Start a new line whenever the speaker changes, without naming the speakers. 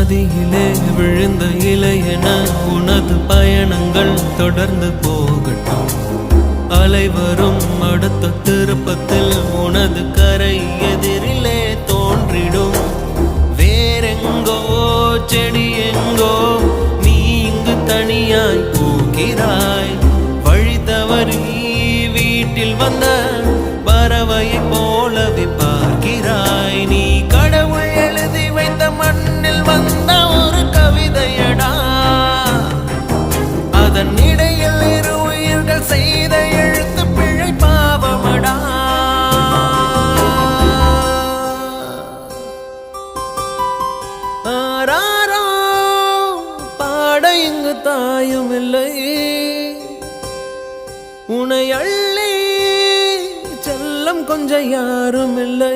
நதியிலே விழுந்த இலையென உனது பயணங்கள் தொடர்ந்து போகட்டும். அலைவரும் அடுத்த திருப்பத்தில் உனது கரை எதிரிலே தோன்றிடும். வேறெங்கோ செடி எங்கோ நீ இங்கு தனியாய் போகிறாய். வழி தவறி வீட்டில் வந்த பறவையை போலவே பார்க்கிறாய். நீ கடவுள் எழுதி வைத்த மண்ணில் வந்த ஒரு கவிதையடா. அதன் இடையில் இரு உயிர்கள் செய்த எழுத்து பிழை பாவமடா. ஆராரோ பாட இங்கு தாயும் இல்லை. உனை அள்ளி செல்லம் கொஞ்சம் யாரும் இல்லை.